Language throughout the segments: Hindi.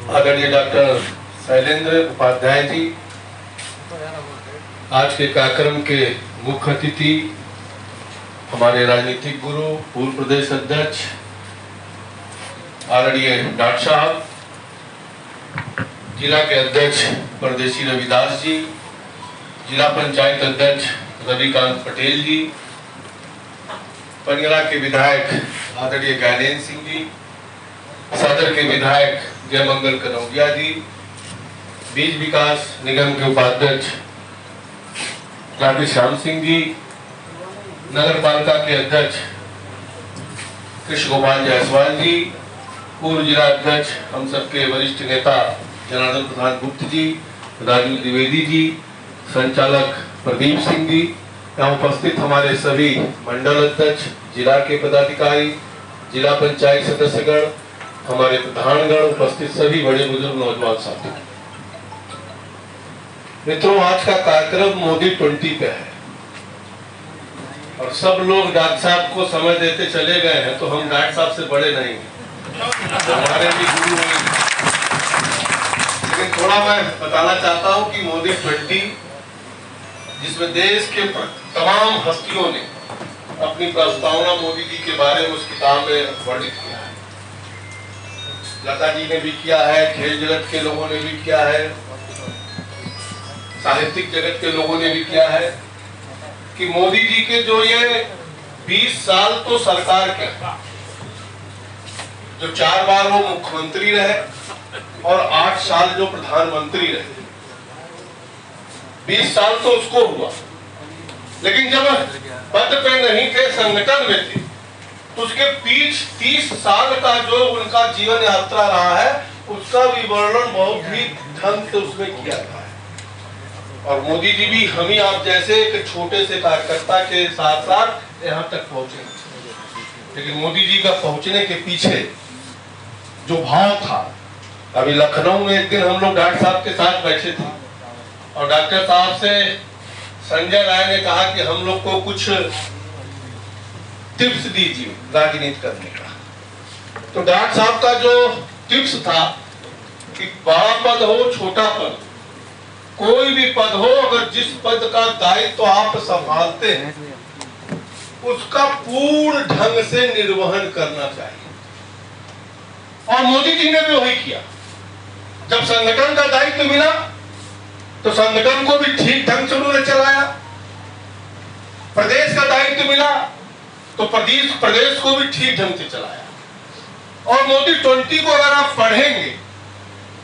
आदरणीय डॉक्टर शैलेंद्र उपाध्याय जी, आज के कार्यक्रम के मुख्य अतिथि हमारे राजनीतिक गुरु पूर्व प्रदेश अध्यक्ष आदरणीय डॉक्टर साहब, जिला के अध्यक्ष परदेशी रविदास जी, जिला पंचायत अध्यक्ष रविकांत पटेल जी, पनियरा के विधायक आदरणीय ज्ञानेन्द्र सिंह जी, सदर के विधायक जयमंगल कनौजिया जी, बीज विकास निगम के उपाध्यक्ष राधे श्याम सिंह जी, नगर पालिका के अध्यक्ष कृष्ण गोपाल जायसवाल जी, पूर्व जिला अध्यक्ष हम सबके वरिष्ठ नेता जनार्दन प्रधान गुप्त जी, राजू द्विवेदी जी, संचालक प्रदीप सिंह जी, यहाँ उपस्थित हमारे सभी मंडल अध्यक्ष, जिला के पदाधिकारी, जिला पंचायत सदस्यगण, हमारे प्रधानगण, उपस्थित सभी बड़े बुजुर्ग नौजवान साथी। मित्रों, आज का कार्यक्रम मोदी 20 पे है और सब लोग डॉक्टर साहब को समय देते चले गए हैं, तो हम डॉक्टर साहब से बड़े नहीं हैं, हमारे भी गुरु नहीं। लेकिन थोड़ा मैं बताना चाहता हूं कि मोदी 20 जिसमें देश के तमाम हस्तियों ने अपनी प्रस्तावना मोदी जी के बारे में उस किताब में वर्णित किया है। लता जी ने भी किया है, खेल जगत के लोगों ने भी किया है, साहित्यिक जगत के लोगों ने भी किया है कि मोदी जी के जो ये 20 साल तो सरकार के, जो 4 बार वो मुख्यमंत्री रहे और 8 साल जो प्रधानमंत्री रहे, 20 साल तो उसको हुआ। लेकिन जब पद पे नहीं थे, संगठन में थे, तो उसके पीछे 30 साल का जो उनका जीवन यात्रा रहा है, उसका भी वर्णन बहुत ही ढंग से उसमें किया गया है। और मोदी जी भी हम ही आप जैसे एक छोटे से कार्यकर्ता के साथ साथ यहाँ तक पहुंचे। लेकिन मोदी जी का पहुंचने के पीछे जो भाव था, अभी लखनऊ में एक दिन हम लोग डॉक्टर साहब के साथ बैठे थे और डॉक्टर साहब से संजय राय ने कहा कि हम लोग को कुछ टिप्स दीजिए राजनीति करने का। तो डॉक्टर साहब का जो टिप्स था कि बड़ा पद हो छोटा पद, कोई भी पद हो, अगर जिस पद का दायित्व तो आप संभालते हैं उसका पूर्ण ढंग से निर्वहन करना चाहिए। और मोदी जी ने भी वही किया। जब संगठन का दायित्व मिला तो संगठन को भी ठीक ढंग से उन्होंने चलाया। प्रदेश का दायित्व मिला तो प्रदेश को भी ठीक ढंग से चलाया। और मोदी 20 को अगर आप पढ़ेंगे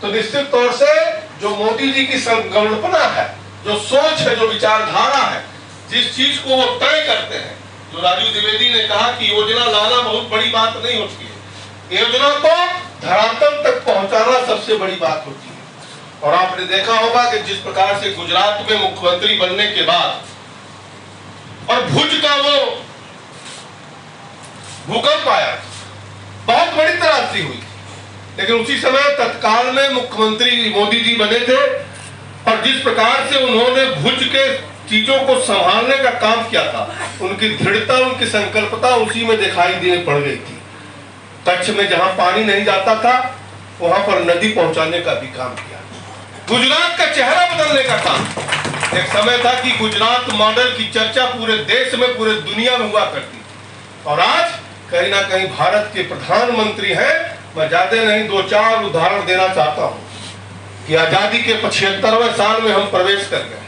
तो निश्चित तौर से जो मोदी जी की संकल्पना है, जो सोच है, जो विचारधारा है, जिस चीज को वो तय करते हैं, जो राजू द्विवेदी ने कहा कि योजना लाना बहुत बड़ी बात नहीं होती है, योजना को धरातल तक पहुंचाना सबसे बड़ी बात होती है। और आपने देखा होगा कि जिस प्रकार से गुजरात में मुख्यमंत्री बनने के बाद और भुज का वो भूकंप आया, बहुत बड़ी त्रासदी हुई, लेकिन उसी समय तत्काल में मुख्यमंत्री मोदी जी बने थे और जिस प्रकार से उन्होंने भुज के चीजों को संभालने का काम किया था, उनकी दृढ़ता, उनकी संकल्पता उसी में दिखाई देने पड़ गई थी। कच्छ में जहां पानी नहीं जाता था वहां पर नदी पहुंचाने का भी काम किया। गुजरात का चेहरा बदलने का काम। एक समय था कि गुजरात मॉडल की चर्चा पूरे देश में, पूरे दुनिया में हुआ करती थी और आज कहीं ना कहीं भारत के प्रधानमंत्री हैं। मैं ज्यादा नहीं 2-4 उदाहरण देना चाहता हूं कि आजादी के 75वें साल में हम प्रवेश कर गए।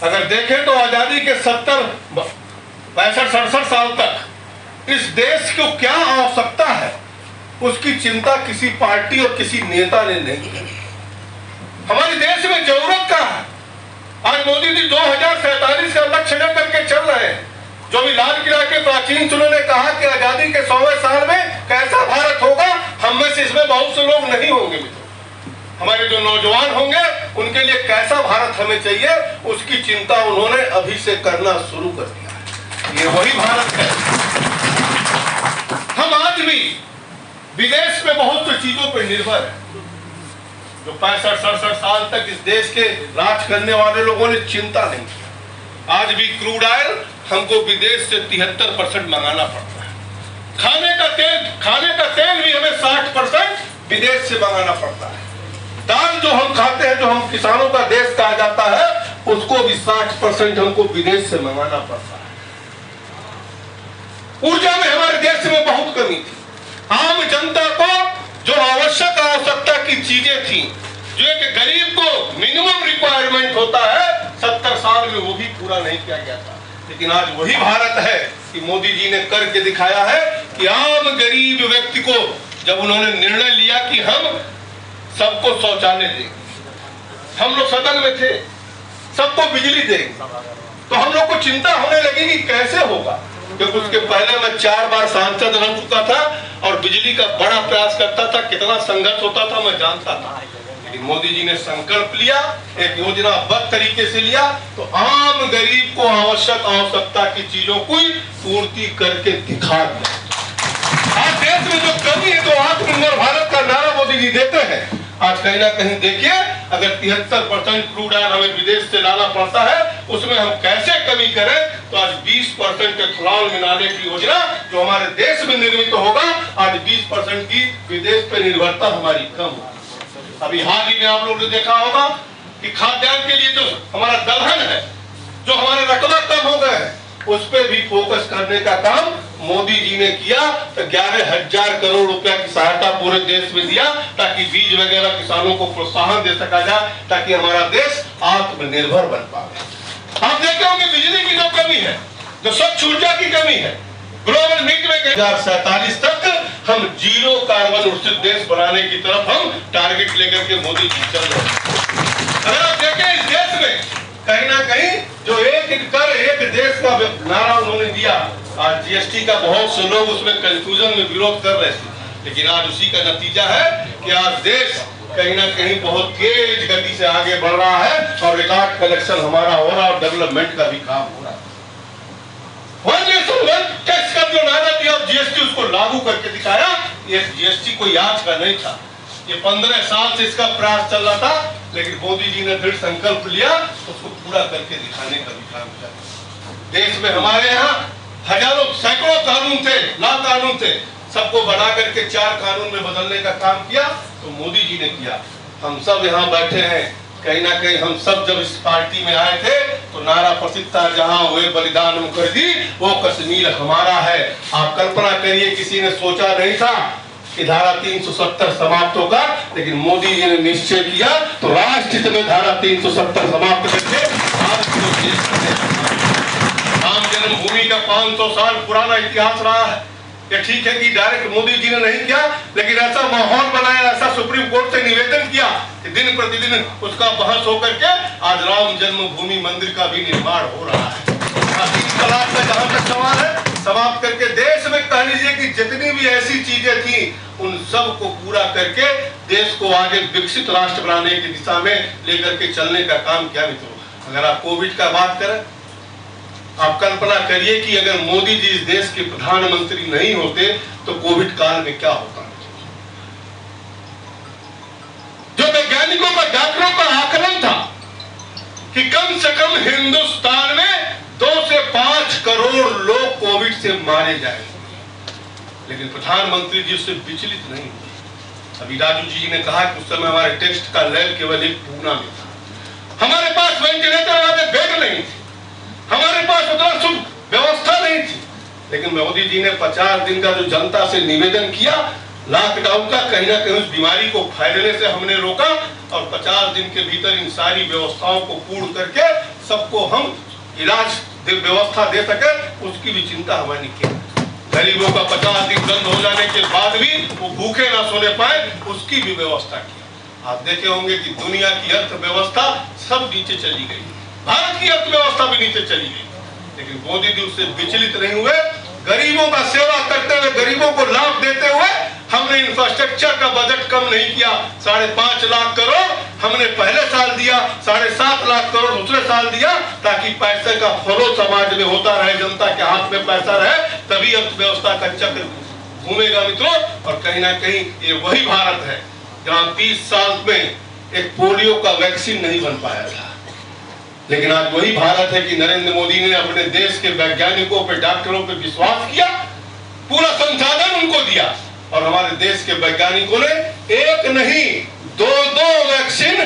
अगर देखें तो आजादी के 70, 65, 67 साल तक इस देश को क्या आवश्यकता है, उसकी चिंता किसी पार्टी और किसी नेता ने नहीं की। हमारे देश में जरूरत क्या है? आज मोदी जी 2047 का लक्ष्य लेकर के चल रहे हैं। जो भी लाल किला के प्राचीन उन्होंने कहा कि आजादी के 100वें साल में कैसा भारत होगा, हम में से इसमें बहुत से लोग नहीं होंगे मित्रों। हमारे जो नौजवान होंगे उनके लिए कैसा भारत हमें चाहिए, उसकी चिंता उन्होंने अभी से करना शुरू कर दिया है। ये वही भारत है। हम आज भी विदेश में बहुत सी चीजों पर निर्भर है। जो 65-67 साल तक इस देश के राज करने वाले लोगों ने चिंता नहीं की। आज भी क्रूड ऑयल हमको विदेश से 73% मंगाना पड़ता है। खाने का तेल भी हमें 60% विदेश से मंगाना पड़ता है। जो हम खाते हैं, जो हम किसानों का देश कहा जाता है, उसको भी 60% हमको विदेश से मंगाना पड़ता है। ऊर्जा में हमारे देश में बहुत कमी थी। आम जनता को जो आवश्यकता की चीजें थी, जो एक गरीब को मिनिमम रिक्वायरमेंट होता है, 70 साल में वो भी पूरा नहीं किया गया था। लेकिन आज वही भारत है कि मोदी जी ने करके दिखाया है कि आम गरीब व्यक्ति को जब उन्होंने निर्णय लिया कि हम सबको शौचालय देंगे, हम लोग सदन में थे, सबको बिजली देंगे, तो हम लोग को चिंता होने लगी कि कैसे होगा, क्योंकि उसके पहले मैं 4 बार सांसद रह चुका था और बिजली का बड़ा प्रयास करता था, कितना संघर्ष होता था मैं जानता था। लेकिन मोदी जी ने संकल्प लिया, एक योजनाबद्ध तरीके से लिया, तो आम गरीब को आवश्यकता की चीजों को पूर्ति करके दिखा दिया। आज देश में जो कमी है, जो आत्मनिर्भर भारत का नारा मोदी जी देते हैं, आज कहीं ना कहीं देखिए, अगर 73% क्रूड ऑयल हमें विदेश से लाना पड़ता है, उसमें हम कैसे कमी करें, तो आज 20% एथेनॉल मिलाने की योजना जो हमारे देश में निर्मित होगा, आज 20% की विदेश पर निर्भरता हमारी कम होगी। अभी हाल ही में आप लोगों ने देखा होगा कि खाद्यान्न के लिए जो हमारा दलहन है, जो हमारे रकबा कम हो गए हैं, उस पर भी फोकस करने का काम मोदी जी ने किया। तो 11,000 करोड़ रुपया की सहायता पूरे देश में दिया, ताकि बीज वगैरह किसानों को प्रोत्साहन दे सका जाए, ताकि हमारा देश आत्मनिर्भर बन पाए। आप देखे होंगे बिजली की जो कमी है, जो स्वच्छ ऊर्जा की कमी है, ग्लोबल मीट में 2047 तक हम 0 कार्बन उत्सर्जित देश बनाने की तरफ हम टारगेट लेकर के मोदी जी चल रहे हैं। अगर आप देखें इस देश में कहीं ना कहीं जो एक कर एक देश का नारा उन्होंने दिया, आज जीएसटी का बहुत से लोग उसमें कंफ्यूजन में विरोध कर रहे थे, लेकिन आज उसी का नतीजा है कि आज देश कहीं ना कहीं बहुत तेज गति से आगे बढ़ रहा है और रिकॉर्ड कलेक्शन हमारा हो रहा है और डेवलपमेंट का भी काम हो रहा है। टैक्स का जो नारा दिया और जीएसटी उसको लागू करके दिखाया, ये जीएसटी कोई आज का नहीं था, ये 15 साल से इसका प्रयास चल रहा था, लेकिन मोदी जी ने दृढ़ संकल्प लिया, उसको पूरा करके दिखाने का भी काम किया। देश में हमारे यहाँ हजारों सैकड़ों कानून थे, लाख कानून थे, सबको बना करके 4 कानून में बदलने का काम किया, तो मोदी जी ने किया। हम सब यहाँ बैठे हैं, कहीं ना कहीं हम सब जब इस पार्टी में आए थे तो नारा प्रसिद्ध था, जहां हुए बलिदान मुखर्जी वो कश्मीर हमारा है। आप कल्पना करिए, किसी ने सोचा नहीं था कि धारा 370 समाप्त होगा, लेकिन मोदी जी ने निश्चय किया तो राष्ट्रहित में धारा 370 समाप्त करके राम जन्मभूमि का 500 साल पुराना इतिहास रहा है। ये ठीक है कि डायरेक्ट मोदी जी ने नहीं किया, लेकिन ऐसा माहौल बनाया, ऐसा सुप्रीम कोर्ट से निवेदन किया कि दिन प्रतिदिन उसका बहस होकर के आज राम जन्मभूमि मंदिर का भी निर्माण हो रहा है। तलाक का जहां तक सवाल है, समाप्त करके देश में कह लीजिए कि जितनी भी ऐसी चीजें थी उन सब को पूरा करके देश को आगे विकसित राष्ट्र बनाने की दिशा में लेकर के चलने का काम किया। मित्रों, अगर आप कोविड का बात करें, आप कल्पना करिए कि अगर मोदी जी इस देश के प्रधानमंत्री नहीं होते तो कोविड काल में क्या होता। जो वैज्ञानिकों का, डॉक्टरों का आकलन था कि कम से कम हिंदुस्तान में 2 से 5 करोड़ लोग कोविड से मारे जाएंगे, लेकिन प्रधानमंत्री जी उससे विचलित नहीं हुए। अभी राजू जी ने कहा कि उस समय हमारे टेस्ट का लैब केवल एक पूना में था, हमारे पास वेंटिलेटर वाले बेड नहीं थे, हमारे पास उतना शुद्ध व्यवस्था नहीं थी, लेकिन मोदी जी ने 50 दिन का जो जनता से निवेदन किया, लॉकडाउन का, कहीं ना कहीं उस बीमारी को फैलने से हमने रोका और 50 दिन के भीतर इन सारी व्यवस्थाओं को पूर्ण करके सबको हम इलाज व्यवस्था दे सके, उसकी भी चिंता हमारी की। गरीबों का 50 दिन बंद हो जाने के बाद भी वो भूखे ना सोने पाए, उसकी भी व्यवस्था की। आप देखे होंगे कि दुनिया की अर्थव्यवस्था सब नीचे चली गई, भारत की अर्थव्यवस्था भी नीचे चली गई, लेकिन मोदी जी उससे विचलित नहीं हुए। गरीबों का सेवा करते हुए, गरीबों को लाभ देते हुए हमने इंफ्रास्ट्रक्चर का बजट कम नहीं किया। 5.5 लाख करोड़ हमने पहले साल दिया, 7.5 लाख करोड़ दूसरे साल दिया, ताकि पैसे का फ्लो समाज में होता रहे, जनता के हाथ में पैसा रहे, तभी अर्थव्यवस्था का चक्र घूमेगा। मित्रों, और कहीं ना कहीं ये वही भारत है जहां 30 साल में एक पोलियो का वैक्सीन नहीं बन पाया था, लेकिन आज वही भारत है कि नरेंद्र मोदी ने अपने देश के वैज्ञानिकों पे, डॉक्टरों पे विश्वास किया, पूरा संसाधन उनको दिया और हमारे देश के वैज्ञानिकों ने एक नहीं 2 वैक्सीन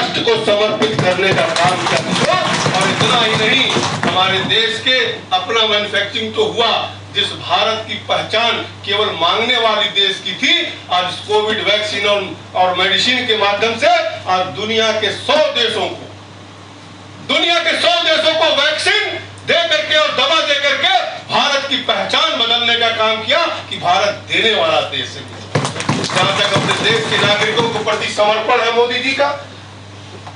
राष्ट्र को समर्पित करने का काम किया। और इतना ही नहीं, हमारे देश के अपना मैन्युफैक्चरिंग तो हुआ, जिस भारत की पहचान केवल मांगने वाली देश की थी, आज कोविड वैक्सीन और मेडिसिन के माध्यम से आज दुनिया के 100 देशों को वैक्सीन दे करके और दवा दे करके भारत की पहचान बदलने का काम किया कि भारत देने वाला देश है। जहां तक अपने देश के नागरिकों के प्रति समर्पण है मोदी जी का,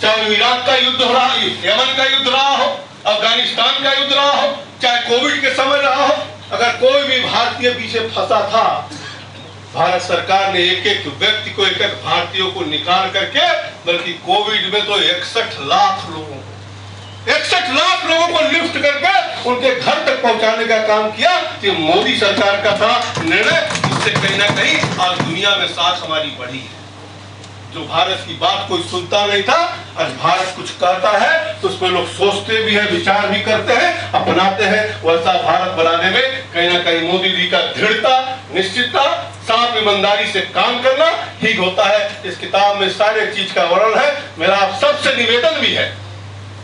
चाहे इराक का युद्ध हो रहा हो, यमन का युद्ध रहा हो, अफगानिस्तान का युद्ध रहा हो, चाहे कोविड के समय रहा हो, अगर कोई भी भारतीय पीछे फंसा था, भारत सरकार ने एक एक व्यक्ति को, एक एक भारतीयों को निकाल करके, बल्कि कोविड में तो 61 लाख लोगों को लिफ्ट करके उनके घर तक पहुंचाने का काम किया। कि मोदी सरकार का था निर्णय, इससे कहीं ना कहीं आज दुनिया में साख हमारी बढ़ी है। जो भारत की बात कोई सुनता नहीं था, आज भारत कुछ कहता है तो उस पर लोग सोचते भी हैं, विचार भी करते हैं, अपनाते हैं। वैसा भारत बनाने में कहीं ना कहीं मोदी जी का दृढ़ता, निश्चितता, साफ ईमानदारी से काम करना ठीक होता है। इस किताब में सारे चीज का वर्णन है। मेरा आप सबसे निवेदन भी है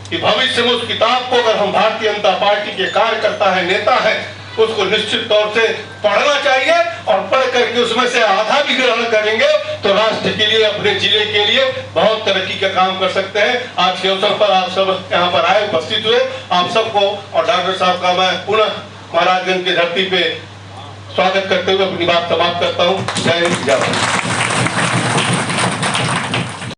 कि भविष्य में उस किताब को अगर हम भारतीय जनता पार्टी के कार्यकर्ता है, नेता है, उसको निश्चित तौर से पढ़ना चाहिए और पढ़ करके उसमें से आधा भी ग्रहण करेंगे तो राष्ट्र के लिए, अपने जिले के लिए बहुत तरक्की का काम कर सकते हैं। आज के अवसर पर आप सब यहाँ पर आए, उपस्थित हुए, आप सबको और डॉक्टर साहब का मैं पुनः महाराजगंज की धरती पे स्वागत करते हुए अपनी बात समाप्त करता हूँ। जय हिंद, जय भारत।